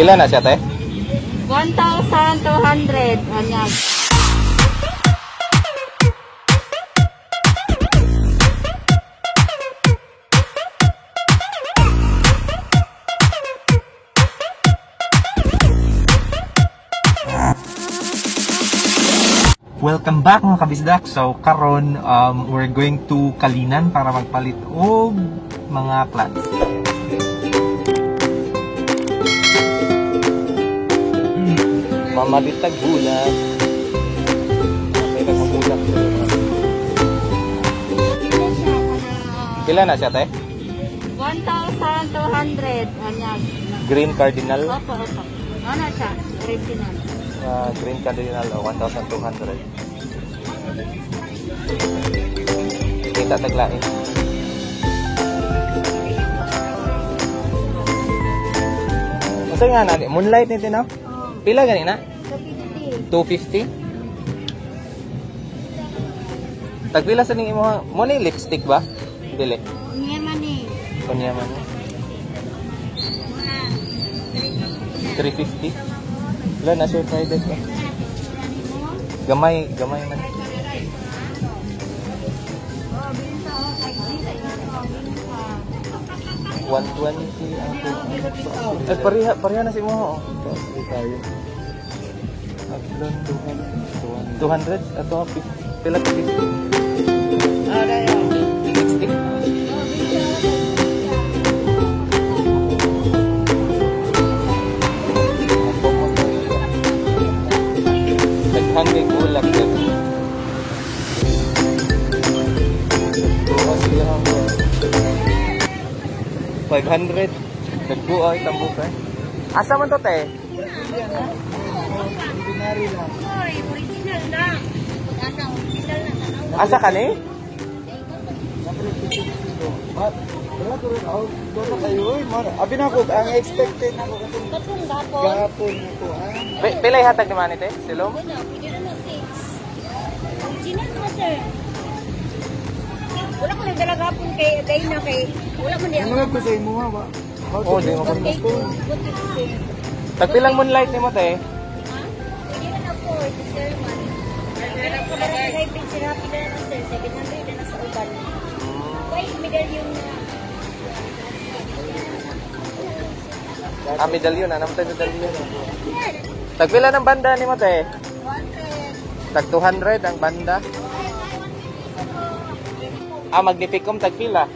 Pila na siya, te? 1,200. Anyag. Welcome back mga kabisdak. So karon we're going to Kalinan para magpalit og mga plants. Mamalitag bulag. May nagmamulak. Pila na siya, te? 1,200. Anyag. Green Cardinal. Opo. Ano siya? Original. Green Cardinal, 1,200. Kita taglain. Masa nga na, moonlight nito na? Pila gani na? 250. 250? Tagpila sa ning imo mo ni lipstick ba? Dili. Kunya man eh. Kunya man. 350. Wala na sure Friday ka. Gamay man. $120 ang pareha na si mo. Tayo. 200 ato pila ka 50. Ada ya. 60. Naghanging ulap yan. Bukas lang. 500. Nagbuo ay tambukay. Asa man to, te? Ordinary lang. Oy, original na. Ano, original na. Asa ka ni? Abi na ko ang expected na ko Katong gapon ko. Pilay hatag ni Manite? Silom? Ano, pwede na na 6. Original na, sir. Wala ko nagdala gapon kay na kay. Wala mo niya. Ano ko sa imo ba? Oh, di mo Okay, ko. good. Tagpilang moonlight ni mo, te? Pwede na na po, sir man. Pero ko ba na hybrid sir, happy na na sir, 700 na sa uban. Why medallion na? Medallion na. Naman tayo medallion. Tagpila ng banda ni mo, te? 100. Tag 200 ang banda. Magnificum tagpila.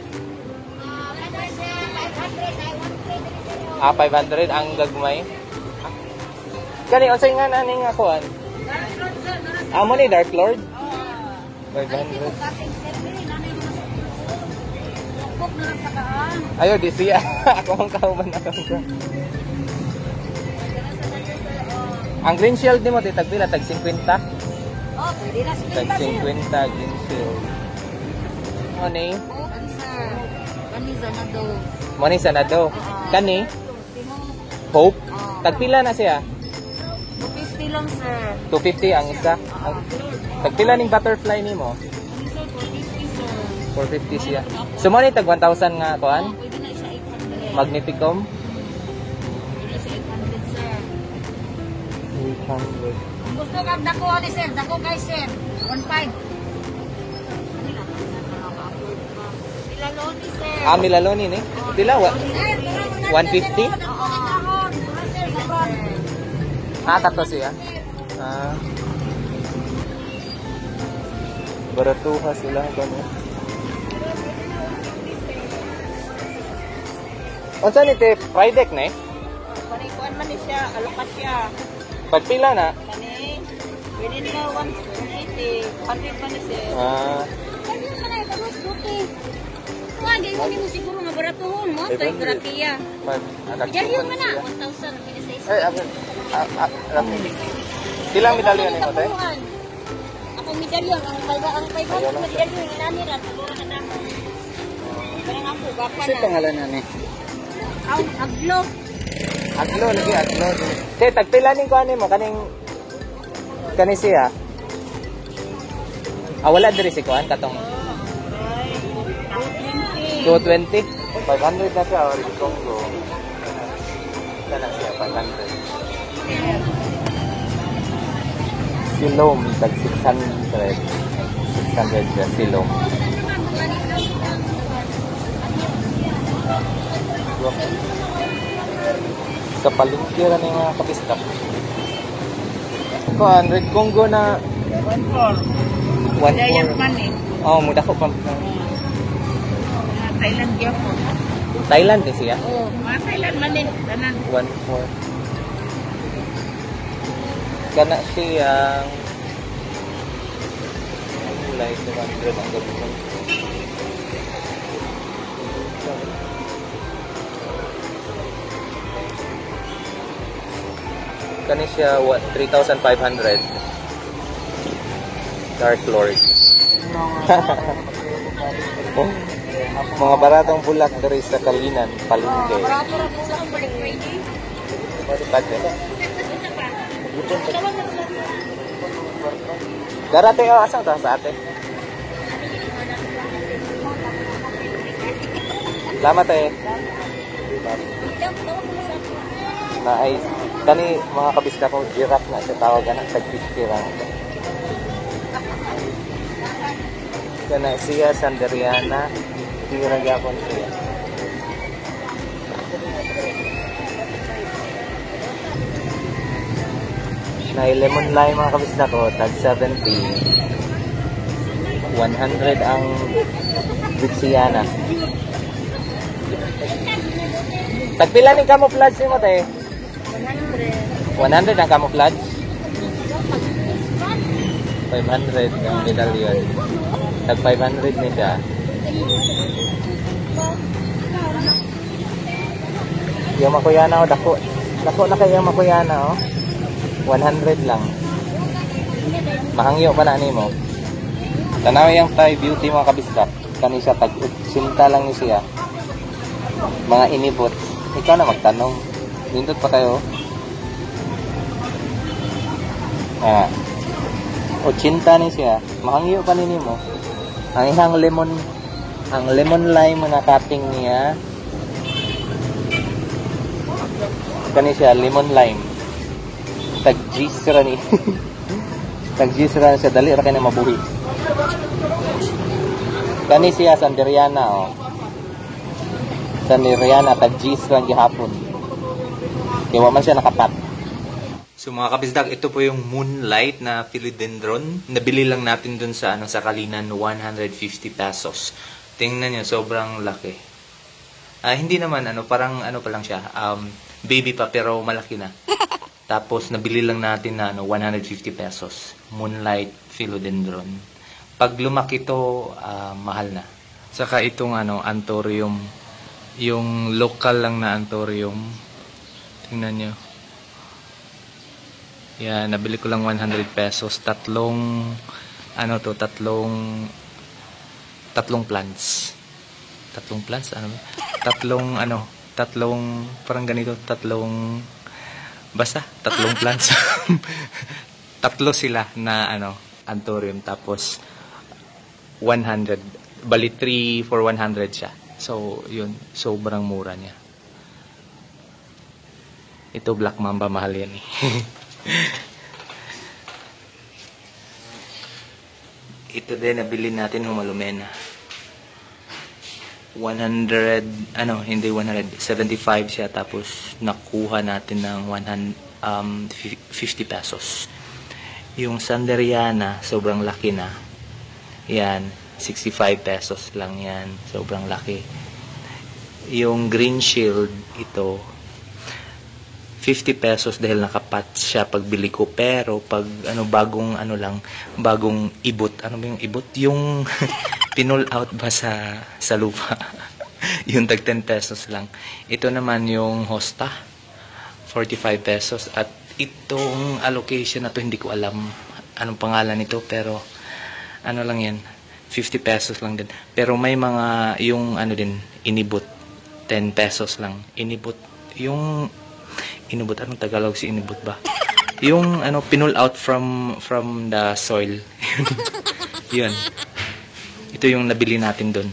500 ang gagmay. Kani unsay nga naning akuan? Amo ni Dark Lord. 500. Ayo di siya. Ako ang kauman ako. Ang green shield ni mo tagpila tag 50. Oh, pwede na Tag 50 green shield. Ano ni? Money Sanado. Kani? Hope. Tagpila na siya. 250 lang, sir. 250 ang isa. Tagpila ning butterfly nimo? 450 siya. So mo ni tag 1,000 nga kuan? Pwede na siya 800. Magnificum. Pwede na siya 800, sir. 800. Kung gusto ka, dako ni sir. Dako kay sir. 1.5. Milaloni, sir. Milaloni ni. Pila 150? Kato siya. Baratuha sila gano. Unsa ni te Friday na eh? Panikuan man ni siya, alukat siya. Pagpila na? Kani, pwede nila 180, 100 man ni siya. Kani man ay tapos duty. Hindi mo siguro nga baratuhon mo, ito yung grakiya. Diyan yun man na, 1,000, pwede sa isa. Silang medalyon ni mo te? Ako medalyon, ang 500 medalyon, inanira, siguro na damo. Parang ako, gapa Kasi na. pangalan na ni. Aglo. Aglo lagi aglo. Te tagpila ning kuan mo kani siya. Wala diri si kuan katong 220. 500 na siya or Congo. Kana siya. 500. Silom, tag 600. 600 siya, silom. Sa palengke na yung mga kabistak. Kuan, red Congo na 1-4. 1-4. Giant man eh. Oh, muda ko pa. Thailand gyud po. Thailand din siya. Oh, mga Thailand man din tanan. 1-4. Kana siya mulai 200 ang gabi. Kani siya 3,500. Dark Lord. Mga baratong bulak dari sa Kalinan, Palengke. Barato ra po sa Black Friday. Darate o asang ta sa ate. Salamat eh. Na ay kani mga kabisda ko giraffe na sa tawag na sa tag-50 kana siya Sanderiana tiragapon siya na lemon lime mga kabisda ko tag 70 100 ang Vixiana tagpila ni camouflage mo te 100 ang camouflage 500 ang medallion tag 500 ni siya yung makuyana dako na kayo yung makuyana 100 lang mahangyo pa na ni mo tanaw yung Thai beauty mga kabisdak kani siya tag 80 lang ni siya mga inibot ikaw na magtanong nindot pa kayo 80 ni siya mahangyo pa ni mo ang ihang lemon lime na cutting niya kani siya lemon lime tag G's ra ni tag G's ra siya dali ra kay na mabuhi kani siya Sanderiana Sanderiana tag G's ra gihapon kaya wa man siya nakapat. So mga kabisdak, ito po yung Moonlight na philodendron. Nabili lang natin dun sa sa Kalinan 150 pesos. Tingnan niyo, sobrang laki. Hindi naman parang pa lang siya. Baby pa pero malaki na. Tapos nabili lang natin na 150 pesos. Moonlight philodendron. Pag lumaki to, mahal na. Saka itong anthurium, yung local lang na anthurium. Tingnan niyo. Yan, nabili ko lang 100 pesos. Tatlong plants. Tatlong plants? Tatlong, parang ganito, tatlong plants. Tatlo sila na, anthurium. Tapos, 100. Bali, 3 for 100 siya. So, yun, sobrang mura niya. Ito, Black Mamba, mahal yan eh. Ito din nabili natin Humalumena 100 hindi 100 75 siya tapos nakuha natin ng 50 pesos yung Sanderiana sobrang laki na yan 65 pesos lang yan sobrang laki yung Green Shield ito 50 pesos dahil nakapat siya pagbili ko pero pag bagong ibot ba yung ibot yung pinull out ba sa lupa yung tag 10 pesos lang ito naman yung Hosta 45 pesos at itong allocation na to hindi ko alam anong pangalan nito pero lang yan 50 pesos lang din pero may mga yung din inibot 10 pesos lang inibot yung inubot anong Tagalog si inubot ba yung pinull out from the soil yun ito yung nabili natin doon